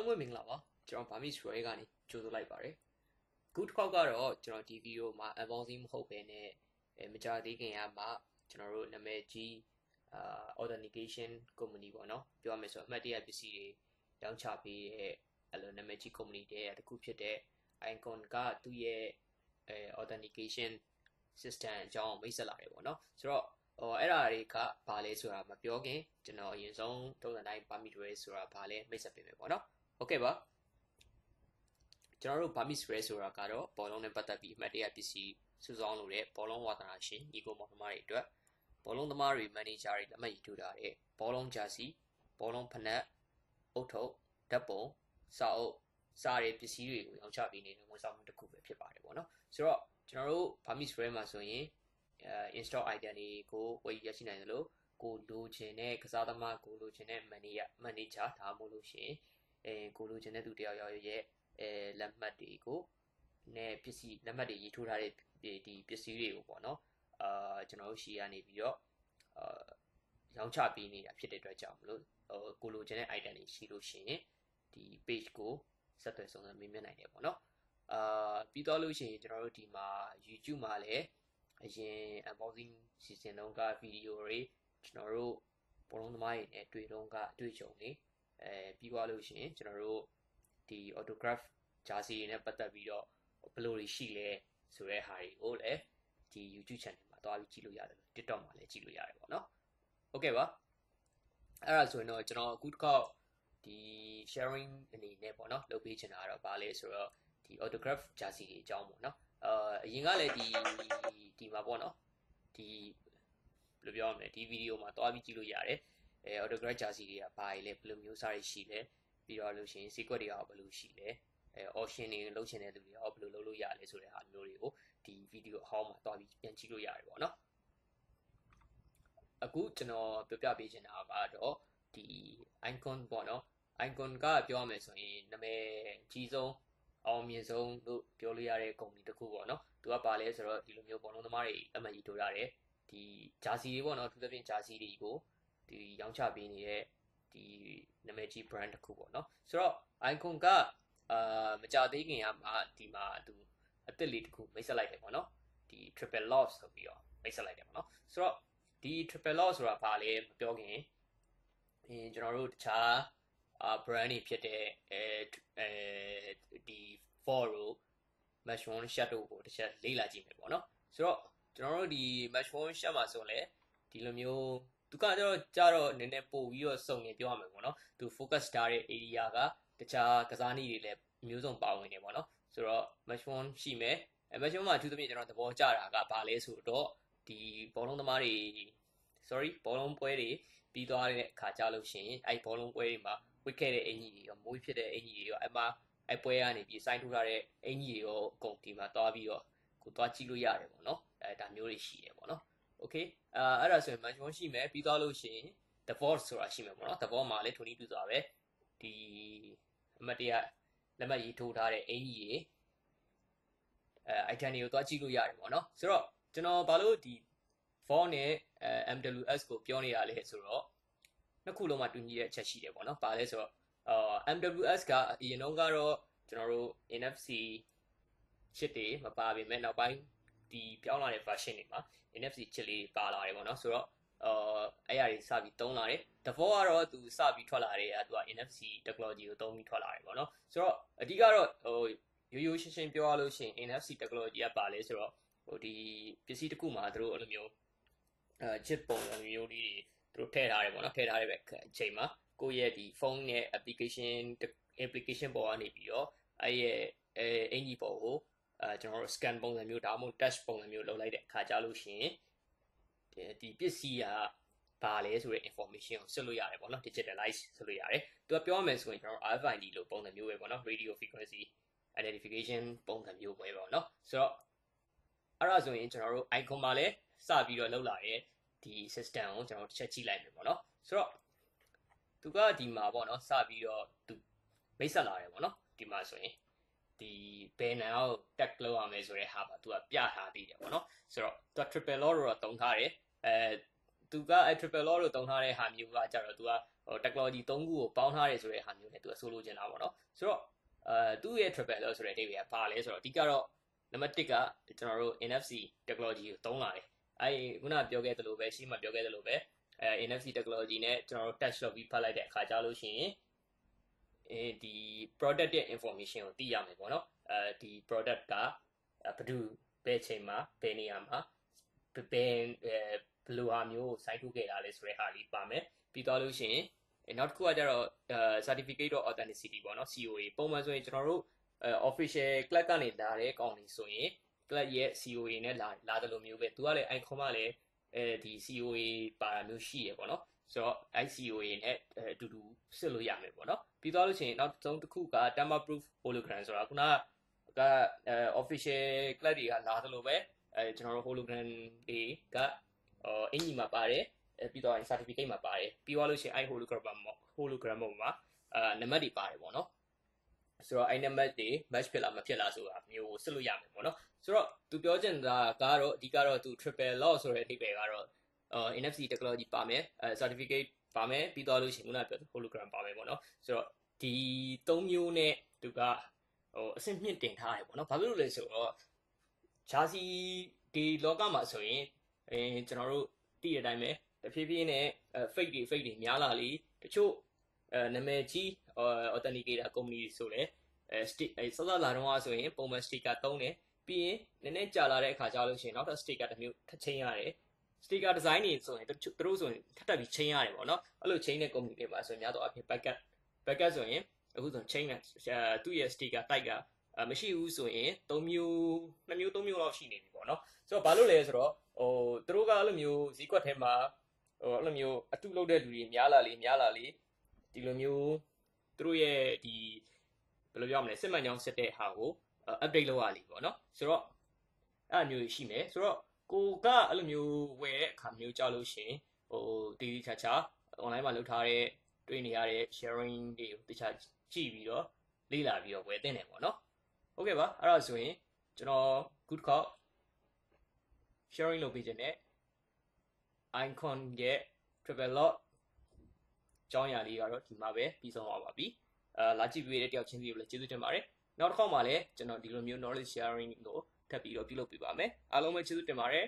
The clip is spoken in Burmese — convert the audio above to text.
လုံးပဲမင်္ဂလာပါကျွန်တော်ဗာမီစရွဲကနေကြိုးဆိုလိုက်ပါတယ်ခုတစ်ခေါက်ကတော့ကျွန်တော်ဒီဗီဒီယိုမှာ unboxing မဟုတ်ဘဲနဲ့မကြသေးခင်ကမှကျွန်တော်တို့နာမည်ကြီးauthentication company ပေါ့နော်ပြောရမယ်ဆိုအမှတ်တရပစ္စည်းတွေရောင်းချပေးတဲ့အဲ့လိုနာမည်ကြီး company တဲ့တစ်ခုဖြစ်တဲ့ icon ကသူ့ရဲ့authentication system အကြောင်းမိတ်ဆက်လာတယ်ပေါ့နော်ဆိုတော့အဲ့ဒါတွေကဘာလဲဆိုတာမပြောခင်ကျွန်တော်အရင်ဆုံးတုံးစံတိုင်း permit raise ဆိုတာဘာလဲမိတ်ဆက်ပေးမယ်ပေါ့နော်ဟုတ်ကဲ့ပါကျွန်တော်တို့ permit raise ဆိုတာကတော့ဘောလုံးနဲ့ပတ်သက်ပြီးအမှတ်တရပစ္စည်းစုဆောင်းလို့တဲ့ဘောလုံးဝါသနာရှင်ညီကိုမောင်နှမတွေအတွက်ဘောလုံးသမားတွေ manager တွေလက်မှတ်ရေးထိုးထားတဲ့ဘောလုံးဂျာစီဘောလုံးဖနက်အုတ်ထုပ်ဓာတ်ပုံစာအုပ်စားတဲ့ပစ္စည်းတွေကိုရောင်းချပေးနေတဲ့ဝန်ဆောင်မှုတစ်ခုပဲဖြစ်ပါတယ်ပေါ့နော်ဆိုတော့ကျွန်တော်တို့ permit raise မှာဆိုရင် install item တွေကိုဝယ်ရရှိနိုင်တယ်လို့ကိုလိုချင်တဲ့ကစားသမားကိုလိုချင်တဲ့ manager ဒါမှမဟုတ်လို့ရှိရင်ကိုလိုချင်တဲ့သူတယောက်ရဲ့လက်မှတ်တွေကိုနဲ့ပစ္စည်းလက်မှတ်တွေရေးထိုးထားတဲ့ဒီပစ္စည်းတွေကိုပေါ့နော်ကျွန်တော်တို့ရှီကနေပြီးတော့ရောင်းချပေးနေတာဖြစ်တဲ့အတွက်ကြောင့်မလို့ကိုလိုချင်တဲ့ item တွေရှိလို့ရှိရင်ဒီ page ကိုဆက်သွယ်ဆောင်မေးမြန်းနိုင်တယ်ပေါ့နော်ပြီးတော့လို့ရှိရင်ကျွန်တော်တို့ဒီမှာ YouTube မှာလည်းအရင် unboxing season တုန်းကဗီဒီယိုတွေကျွန်တော်တို့ဘောလုံးသမားတွေနဲ့တွေ့တော့ကအတွေ့အကြုံတွေပြီးသွားလို့ရှိရင်ကျွန်တော်တို့ဒီ autograph jersey တွေနဲ့ပတ်သက်ပြီးတော့ဘယ်လိုတွေရှိလဲဆိုတဲ့ဟာတွေကိုလည်းဒီ YouTube channel မှာတွားပြီးကြည့်လို့ရတယ်လို့ TikTok မှာလည်းကြည့်လို့ရတယ်ပေါ့နော်ဟုတ်ကဲ့ပါအဲ့ဒါဆိုရင်တော့ကျွန်တော်အခုတစ်ခေါက်ဒီ sharing အနေနဲ့ပေါ့နော်လုပ်ပေးချင်တာတော့ဘာလဲဆိုတော့ဒီ autograph jersey တွေအကြောင်းပေါ့နော်အရင်ကလည်းဒီမှာပေါ့နော်ဒီဘယ်လိုပြောရမလဲဒီဗီဒီယိုမှာတွားပြီးကြည့်လို့ရတယ်autograph jersey တွေကဘာတွေလဲဘယ်လိုမျိုးစားတွေရှိလဲပြီးတော့လို့ရှိရင် secret တွေကဘယ်လိုရှိလဲauction တွေလုပ်ချင်တဲ့သူတွေရောဘယ်လိုလုပ်လို့ရလဲဆိုတဲ့ဟာမျိုးတွေကိုဒီဗီဒီယိုအဟောင်းမှာတွားပြီးပြန်ကြည့်လို့ရတယ်ပေါ့နော်အခုကျွန်တော်ပြောပြပေးချင်တာကတော့ဒီ icon ပေါ့နော် icon ကပြောရမယ်ဆိုရင်နာမည်ကြီးဆုံးအောင်မြင်ဆုံးလို့ပြောလို့ရတဲ့ company တစ်ခုပေါ့နော်သူကပါလဲဆိုတော့ဒီလိုမျိုးဘောလုံးသမားတွေအမှတ်ကြီးထိုးထားတယ်ဒီ jersey တွေပေါ့နော်သူသဖြင့် jersey တွေကိုဒီရောင်းချပေးနေတဲ့ဒီနာမည်ကြီး brand တစ်ခုပေါ့နော်ဆိုတော့ icon ကမကြသေးခင်ကမှဒီမှာသူအသစ်လေးတစ်ခုမိတ်ဆက်လိုက်တယ်ပေါ့နော်ဒီ triple loss ဆိုပြီးတော့မိတ်ဆက်လိုက်တယ်ပေါ့နော်ဆိုတော့ဒီ triple loss ဆိုတာဘာလဲမပြောခင်ကျွန်တော်တို့တခြားbrand တွေဖြစ်တဲ့ဒီ Foro Match One Shadow ကိုတစ်ချက်လေ့လာကြည့်မယ်ပေါ့နော်ဆိုတော့ကျွန်တော်တို့ဒီ Match One Shadow မှာဆိုလဲဒီလိုမျိုးသူကကြတော့နည်းနည်းပို့ပြီးတော့စုံနေပြောရမယ်ပေါ့နော်သူ focus ထားတဲ့ area ကတခြားကစားနည်းတွေလည်းမျိုးစုံပါဝင်နေပေါ့နော်ဆိုတော့ Match One ရှိမယ်Match One မှာအထူးသဖြင့်ကျွန်တော်သဘောကျတာကဘာလဲဆိုတော့ဒီဘောလုံးသမားတွေဘောလုံးပွဲတွေပြီးသွားတဲ့အခါကြလို့ရှိရင်အဲ့ဘောလုံးပွဲတွေမှာဝစ်ခဲ့တဲ့အင်ကြီးတွေရောမွေးဖြစ်တဲ့အင်ကြီးတွေရောအဲ့ပွဲကနေပြီးစိုင်းထိုးထားတဲ့အင်ကြီးတွေရောအကုန်ဒီမှာတွားပြီးတော့ကိုတွားကြည့်လို့ရတယ်ပေါ့နော်ဒါမျိုးတွေရှိတယ်ပေါ့နော်โอเคအဲ့ဒါဆိုရင် match 1ရှိမယ်ပြီးသွားလို့ရှိရင် the vault ဆိုတာရှိမယ်ပေါ့နော် the vault မှာလည်းထိုနည်းတူစွာပဲဒီအမတ်တရလက်မှတ်ရေးထိုးထားတဲ့အင်ကြီးတွေitem တွေကိုတွားကြည့်လို့ရတယ်ပေါ့နော်ဆိုတော့ကျွန်တော်ဘာလို့ဒီ vault နဲ့MWS ကိုပြောနေရလဲဆိုတော့နှစ်ခုလုံးမှာတူညီတဲ့အချက်ရှိတယ်ပေါ့နော်ဘာလဲဆိုတော့MWS ကအရင်တော့ကတော့ကျွန်တော်တို့ NFC ချစ်တွေမပါပေမဲ့နောက်ပိုင်းဒီပြောင်းလာတဲ့ version တွေမှာ NFC ချစ်လေးပါလာတယ်ပေါ့နော်ဆိုတော့အဲ့အရာတွေစပြီးသုံးလာတယ် default ကတော့သူစပြီးထွက်လာတယ်သူက NFC technology ကိုသုံးပြီးထွက်လာတယ်ပေါ့နော်ဆိုတော့အဓိကတော့ရိုးရိုးရှင်းရှင်းပြောရလို့ရှိရင် NFC technology ကပါလဲဆိုတော့ဒီပစ္စည်းတစ်ခုမှာသူတို့အဲ့လိုမျိုးchip ပုံစံမျိုးလေးတွေသူတို့ထည့်ထားတယ်ပေါ့နော်ထည့်ထားတဲ့အချိန်မှာကိုယ့်ရဲ့ဒီဖုန်းနဲ့ application ပေါ်ကနေပြီးတော့အဲ့ရဲ့အင်ဂျီပေါ်ကိုကျွန်တော်တို့ scan ပုံစံမျိုးဒါမှမဟုတ် touch ပုံစံမျိုးလုပ်လိုက်တဲ့အခါကြလို့ရှိရင်ဒီပစ္စည်းကဘာလဲဆိုတဲ့ information ကိုဆက်လို့ရတယ်ပေါ့နော် digitalize ဆက်လို့ရတယ်သူကပြောရမယ်ဆိုရင်ကျွန်တော်တို့ RFID လို့ပုံစံမျိုးပဲပေါ့နော် radio frequency identification ပုံစံမျိုးပဲပေါ့နော်ဆိုတော့အဲ့ဒါဆိုရင်ကျွန်တော်တို့ icon မှာလည်းစပြီးတော့လောက်လာတဲ့ဒီ system ကိုကျွန်တော်တစ်ချက်ကြည့်လိုက်မယ်ပေါ့နော်ဆိုတော့သူကဒီမှာပေါ့နော်စပြီးတော့သူမိတ်ဆက်လာတယ်ပေါ့နော်ဒီမှာဆိုရင်ဒီဘယ်နာကို tag လုပ်ရမယ်ဆိုတဲ့ဟာပါသူကပြထားပြီးတယ်ပေါ့နော်ဆိုတော့သူက triple lock တော့တုံးထားတယ် သူကအဲ့ triple law လို့သုံးထားတဲ့ဟာမျိုးကကြတော့သူကtechnology 3ခုကိုပေါင်းထားတယ်ဆိုတဲ့ဟာမျိုးနဲ့သူကဆိုလိုချင်တာပေါ့နော်ဆိုတော့သူ့ရဲ့ triple law ဆိုတဲ့အဓိပ္ပာယ်ကဘာလဲဆိုတော့အဓိကတော့နံပါတ်1ကကျွန်တော်တို့ NFC technology ကိုသုံးလာတယ်အဲ့ခုနပြောခဲ့သလိုပဲရှင်းမှပြောခဲ့သလိုပဲ NFC technology နဲ့ကျွန်တော်တို့ touch လုပ်ပြီးဖတ်လိုက်တဲ့အခါကျလို့ရှိရင်ဒီ product ရဲ့ information ကိုသိရမယ်ပေါ့နော်ဒီ product ကဘယ်သူဘယ်ချိန်မှာဘယ်နေရာမှာဘယ်လိုဟာမျိုးကိုစိုက်ထုတ်ခဲ့တာလဲဆိုတဲ့ဟာလေးပါမယ်ပြီးတော့လို့ရှိရင်နောက်တစ်ခုကကြတော့ certificate of authenticity ပေါ့နော် COA ပုံမှန်ဆိုရင်ကျွန်တော်တို့official club ကနေလာတဲ့ကောင်တွေဆိုရင် club ရဲ့ COA နဲ့လာတယ်လို့မျိုးပဲသူကလည်း icon ကလည်းဒီ COA ပါတာမျိုးရှိရပေါ့နော်ဆိုတော့ ICOA နဲ့အတူတူစစ်လို့ရမယ်ပေါ့နော်ပြီးတော့လို့ရှိရင်နောက်ဆုံးတစ်ခုက tamper proof hologram ဆိုတာခုနကofficial club တွေကလာတယ်လို့ပဲကျွန်တော်တို့ hologram တွေကအင်ဂျီမှာပါတယ်ပြီးတော့ certificate မှာပါတယ်ပြီးသွားလို့ရှိရင်အဲ့ hologram ပေါ်မှာနံပါတ်တွေပါတယ်ပေါ့နော်ဆိုတော့အဲ့နံပါတ်တွေ match ဖြစ်လားမဖြစ်လားဆိုတာမျိုးစစ်လို့ရမယ်ပေါ့နော်ဆိုတော့သူပြောချင်တာကတော့အဓိကတော့သူ triple lock ဆိုတဲ့အဓိပ္ပာယ်ကတော့NFC technology ပါမယ်certificate ပါမယ်ပြီးတော့လို့ရှိရင်ခုနပြော hologram ပါမယ်ပေါ့နော်ဆိုတော့ဒီ၃မျိုးနဲ့သူကအဆင့်မြင့်တင်ထားတယ်ပေါ့နော်ဘာဖြစ်လို့လဲဆိုတော့ဂျာစီဒီလောကမှာဆိုရင်ကျွန်တော်တို့သိတဲ့အတိုင်းပဲတဖြည်းဖြည်းနဲ့fake တွေများလာလေတချို့နာမည်ကြီးauthenticator company ဆိုလဲစောစောလာတော့ဆိုရင်ပုံမှန် sticker သုံးတယ်ပြီးရင်နည်းနည်းကြာလာတဲ့အခါကျလို့ရှိရင်နောက်ထပ် sticker တစ်မျိုးထပ်ချင်းရတယ် sticker design တွေဆိုရင်သူတို့ဆိုရင်ထပ်ပြီးချင်းရတယ်ပေါ့နော်အဲ့လိုချင်းတဲ့ company တွေမှာဆိုရင်များတော့အဖြစ် backup ဆိုရင်အခုဆိုချင်းနဲ့သူ့ရဲ့ sticker type ကမရှိဘူးဆိုရင်2မျိုးလောက်ရှိနေပြီပေါ့နော်ဆိုတော့ဘာလို့လဲဆိုတော့သူတို့ကအဲ့လိုမျိုးဈေးကွက်ထဲမှာအဲ့လိုမျိုးအတုလုပ်တဲ့လူတွေများလာလေဒီလိုမျိုးသူတို့ရဲ့ဒီဘယ်လိုပြောမလဲစစ်မှန်ကြောင်းစစ်တဲ့ဟာကို update လုပ်ရလိမ့်ပေါ့နော်ဆိုတော့အဲ့မျိုးရှိမယ်ဆိုတော့ကိုကအဲ့လိုမျိုးဝယ်တဲ့အခါမျိုးကြောက်လို့ရှင်တီးချာ online မှာလုပ်ထားတဲ့တွေ့နေရတဲ့ sharing တွေကိုတခြားကြည့်ပြီးတော့လေ့လာပြီးတော့ဝယ်သင့်တယ်ပေါ့နော်ဟုတ်ကဲ့ပါအဲ့ဒါဆိုရင်ကျွန်တော် good call sharing လုပ်ပေးခြင်းနဲ့ icon ရဲ့ triple lock ကြောင်းရာလေးကတော့ဒီမှာပဲပြီးဆုံးသွားပါပြီလာကြည့်ပေးတဲ့တယောက်ချင်းစီကိုလည်းကျေးဇူးတင်ပါတယ်နောက်တစ်ခေါက်မှာလည်းကျွန်တော်ဒီလိုမျိုး knowledge sharing ကိုထပ်ပြီးတော့ပြုလုပ်ပေးပါမယ်အားလုံးပဲကျေးဇူးတင်ပါတယ်